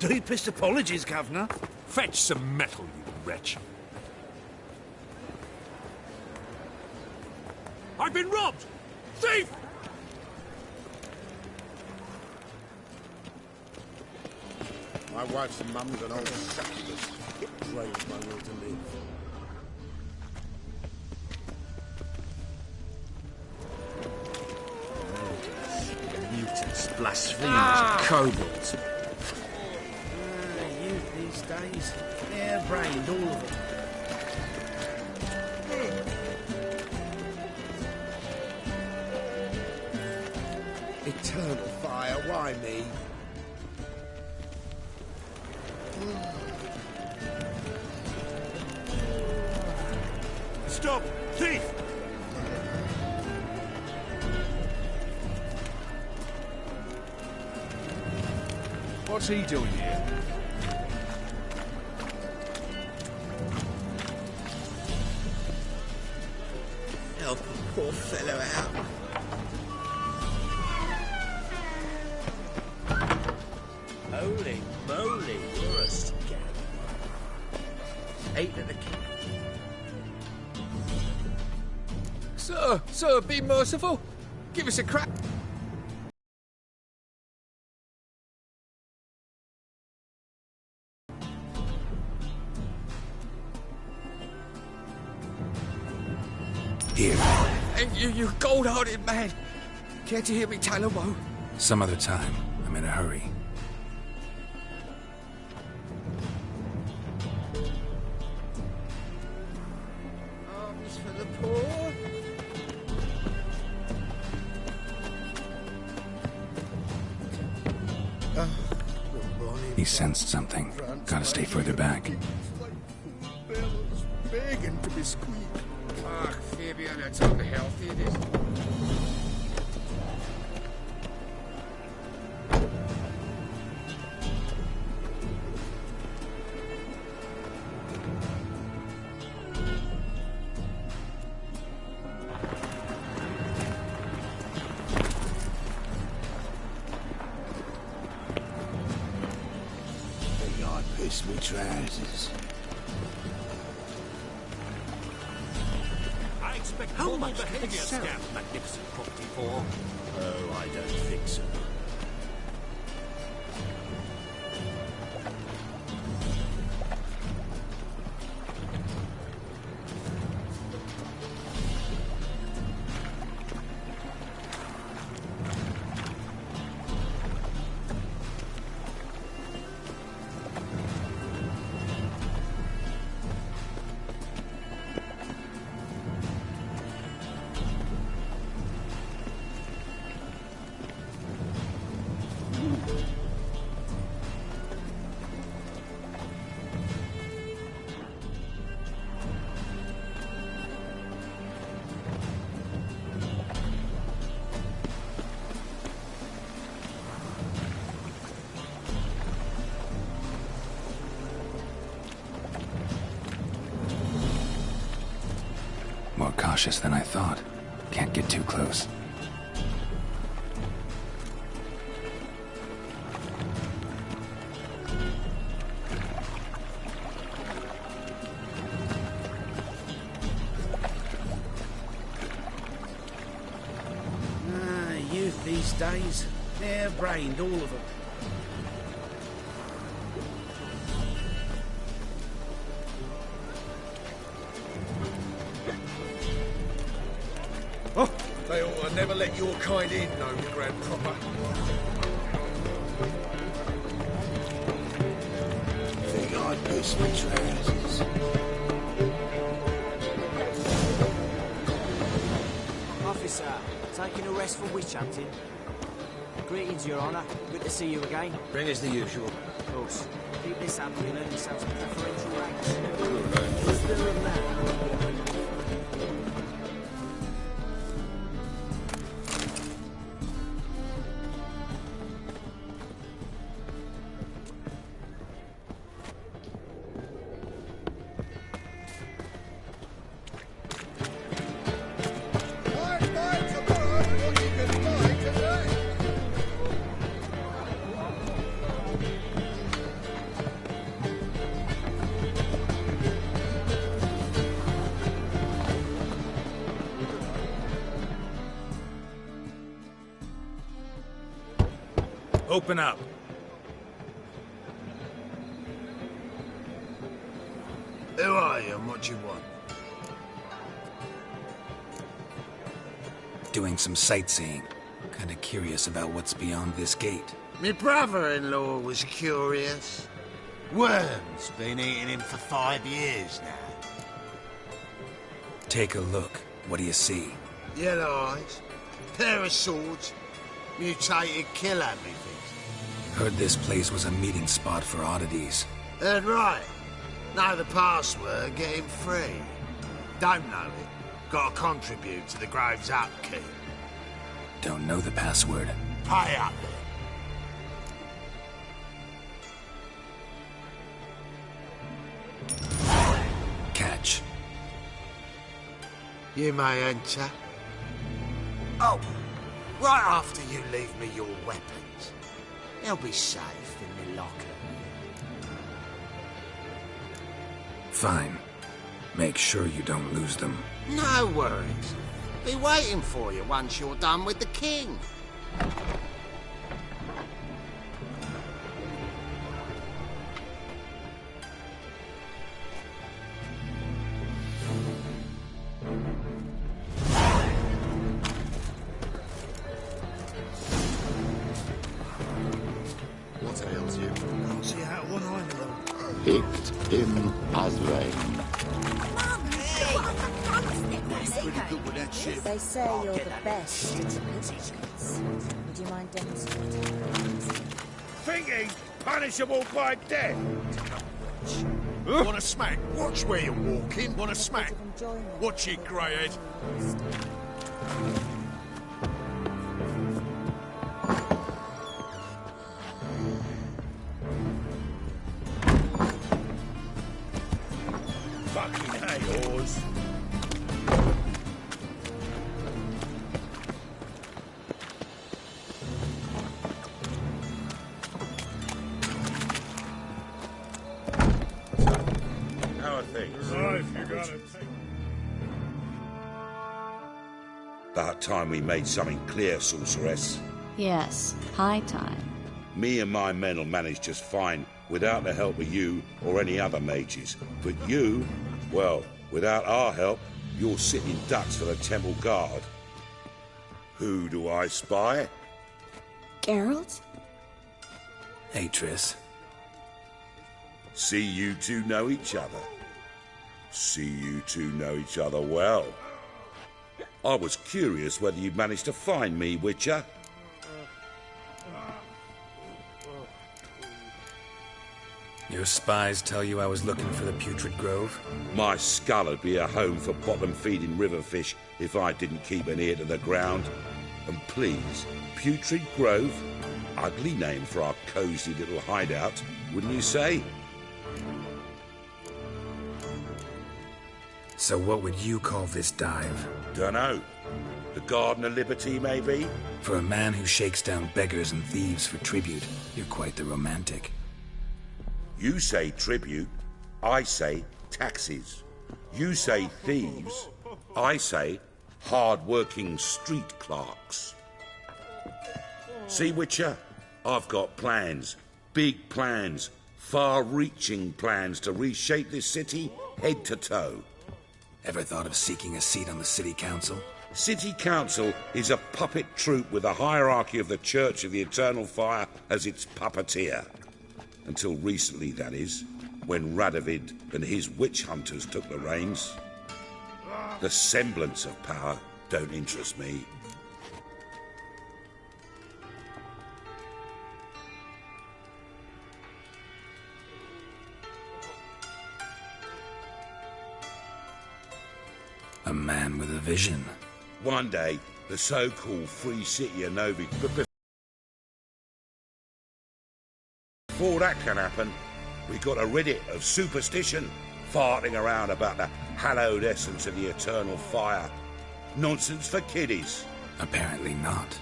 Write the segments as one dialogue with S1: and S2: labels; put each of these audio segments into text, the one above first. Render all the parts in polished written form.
S1: Deepest apologies, Governor.
S2: Fetch some metal, you wretch. I've been robbed! Thief!
S3: My wife's mum's an old succubus. Praise my will to live. Mutants, blasphemers, kobolds. Youth these days. Hair-brained, all of them. Eternal fire, why me?
S2: Stop! Thief!
S4: What's he doing here?
S3: Help a poor fellow out. Holy moly, you're a scam. 8 at the king.
S4: Sir, be merciful. Give us a crack.
S5: Here.
S4: And you gold-hearted man. Care to hear me tell a woe?
S5: Some other time. I'm in a hurry.
S3: Arms for the poor.
S5: He sensed something. Gotta stay further back.
S3: Begging to be squeezed.
S4: Ah, Fabian, that's unhealthy, it is.
S3: I piss me trousers.
S2: I expect
S3: How
S2: normal
S3: much can
S2: behavior,
S3: it sell?
S2: scam magnificent property for.
S3: Oh, I don't think so.
S5: More cautious than I thought. Can't get too close.
S3: Youth these days. Hair-brained, all of them.
S4: Oh, they ought to never let your kind in, no, Grand Proper.
S3: Think I piss me trousers.
S6: Officer, taking arrest for witch hunting. Greetings, Your Honour. Good to see you again.
S3: Bring us the usual.
S6: Of course. Keep this up, you'll earn yourselves preferential ranks. Still in that.
S4: Open up.
S3: Who are you and what do you want?
S5: Doing some sightseeing. Kinda curious about what's beyond this gate.
S3: My brother-in-law was curious. Worm's been eating him for 5 years now.
S5: Take a look. What do you see?
S3: Yellow eyes, pair of swords, mutated killer methods.
S5: Heard this place was a meeting spot for oddities.
S3: Heard right. Know the password, get him free. Don't know it, gotta contribute to the Grove's upkeep.
S5: Don't know the password.
S3: Pay up then.
S5: Catch.
S3: You may enter. Oh, right after you leave me your weapons. They'll be safe in my locker.
S5: Fine. Make sure you don't lose them.
S3: No worries. Be waiting for you once you're done with the king.
S7: What ails you?
S1: Can't see out one eye in the road.
S7: Picked him as rain.
S1: Pretty good with that shit.
S8: They say you're the best at pickpockets. Would you mind demonstrating?
S2: Thinking punishable by death.
S3: Wanna smack? Watch where you're walking.
S2: Wanna smack? Watch it, greyhead. Fucking hate yours. How are things?
S9: About time we made something clear, sorceress.
S10: Yes, high time.
S9: Me and my men will manage just fine without the help of you or any other mages. But you, well, without our help, you're sitting ducks for the temple guard. Who do I spy?
S10: Geralt?
S5: Hey, Triss.
S9: See you two know each other. See you two know each other well. I was curious whether you'd managed to find me, Witcher.
S5: Your spies tell you I was looking for the Putrid Grove?
S9: My skull would be a home for bottom-feeding riverfish if I didn't keep an ear to the ground. And please, Putrid Grove? Ugly name for our cosy little hideout, wouldn't you say?
S5: So what would you call this dive?
S9: Dunno. The Garden of Liberty, maybe?
S5: For a man who shakes down beggars and thieves for tribute, you're quite the romantic.
S9: You say tribute, I say taxes. You say thieves, I say hard-working street clerks. See, Witcher, I've got plans, big plans, far-reaching plans to reshape this city head to toe.
S5: Ever thought of seeking a seat on the city council?
S9: City Council is a puppet troupe with the hierarchy of the Church of the Eternal Fire as its puppeteer. Until recently, that is, when Radovid and his witch hunters took the reins. The semblance of power don't interest me.
S5: A man with a vision.
S9: One day, the so-called free city of Novi... But before that can happen, we got to rid it of superstition, farting around about the hallowed essence of the eternal fire. Nonsense for kiddies.
S5: Apparently not.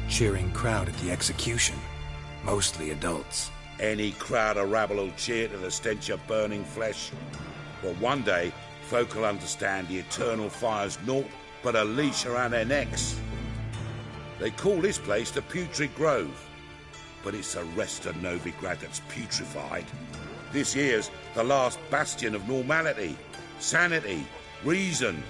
S5: Cheering crowd at the execution. Mostly adults.
S9: Any crowd or rabble will cheer to the stench of burning flesh. But one day, folk will understand the eternal fire's naught but a leash around their necks. They call this place the Putrid Grove. but it's the rest of Novigrad that's putrefied. This here's the last bastion of normality, sanity, reason.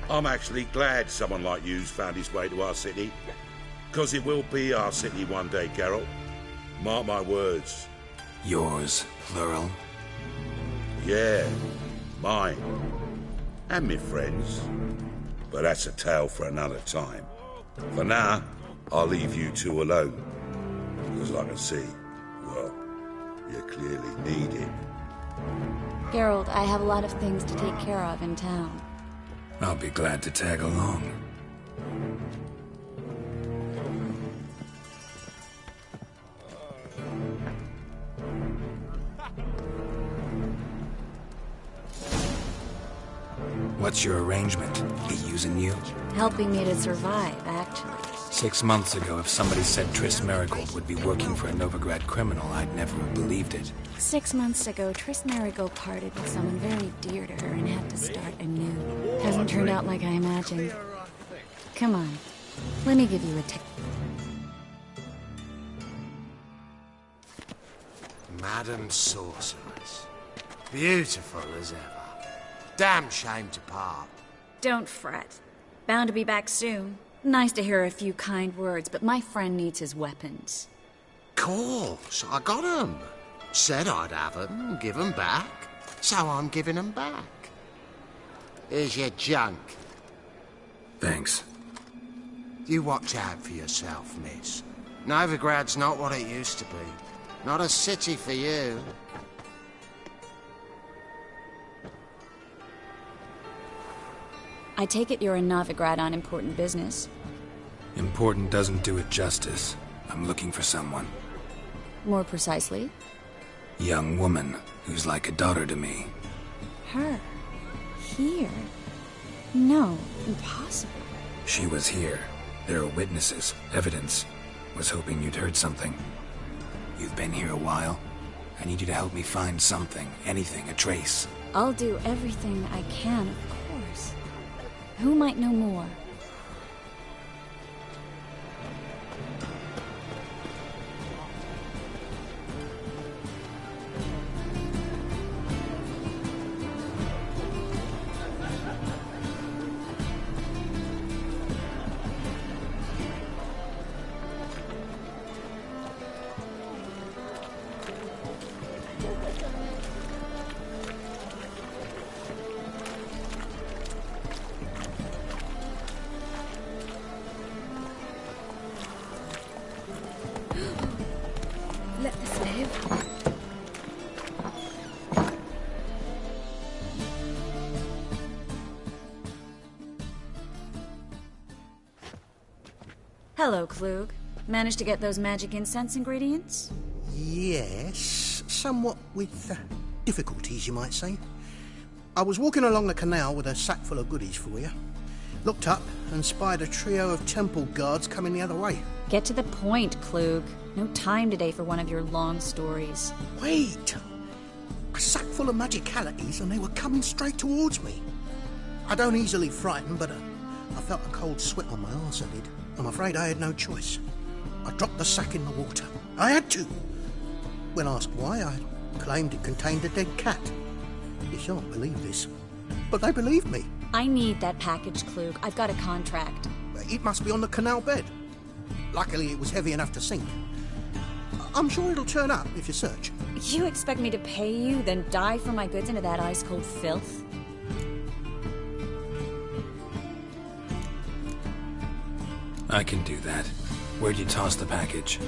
S9: I'm actually glad someone like you's found his way to our city, because it will be our city one day, Geralt. Mark my words.
S5: Yours, plural?
S9: Yeah, mine. And me friends. But that's a tale for another time. For now, I'll leave you two alone. Because I can see, well, you clearly need it.
S10: Geralt, I have a lot of things to take care of in town.
S5: I'll be glad to tag along. What's your arrangement? He using you?
S10: Helping me to survive, actually.
S5: 6 months ago, if somebody said Triss Merigold would be working for a Novigrad criminal, I'd never have believed it.
S10: 6 months ago, Triss Merigold parted with someone very dear to her and had to start anew. Hasn't turned out like I imagined. Come on, let me give you a tip.
S3: Madam Sorceress. Beautiful as ever. Damn shame to part.
S10: Don't fret. Bound to be back soon. Nice to hear a few kind words, but my friend needs his weapons.
S3: Course, I got 'em. Said I'd have 'em, give 'em back. So I'm giving 'em back. Here's your junk.
S5: Thanks.
S3: You watch out for yourself, miss. Novigrad's not what it used to be. Not a city for you.
S10: I take it you're in Novigrad on important business.
S5: Important doesn't do it justice. I'm looking for someone.
S10: More precisely?
S5: Young woman who's like a daughter to me.
S10: Her? Here? No, impossible.
S5: She was here. There are witnesses, evidence. Was hoping you'd heard something. You've been here a while. I need you to help me find something, anything, a trace.
S10: I'll do everything I can, of course. Who might know more? Let this live. Hello, Klug. Managed to get those magic incense ingredients?
S11: Yes, somewhat with difficulties, you might say. I was walking along the canal with a sack full of goodies for you. Looked up and spied a trio of temple guards coming the other way.
S10: Get to the point, Klug. No time today for one of your long stories.
S11: Wait! A sack full of magicalities and they were coming straight towards me. I don't easily frighten, but I felt a cold sweat on my arse, I did. I'm afraid I had no choice. I dropped the sack in the water. I had to. When asked why, I claimed it contained a dead cat. You shan't believe this, but they believed me.
S10: I need that package, Klug. I've got a contract.
S11: It must be on the canal bed. Luckily, it was heavy enough to sink. I'm sure it'll turn up if you search.
S10: You expect me to pay you, then dive for my goods into that ice-cold filth?
S5: I can do that. Where'd you toss the package?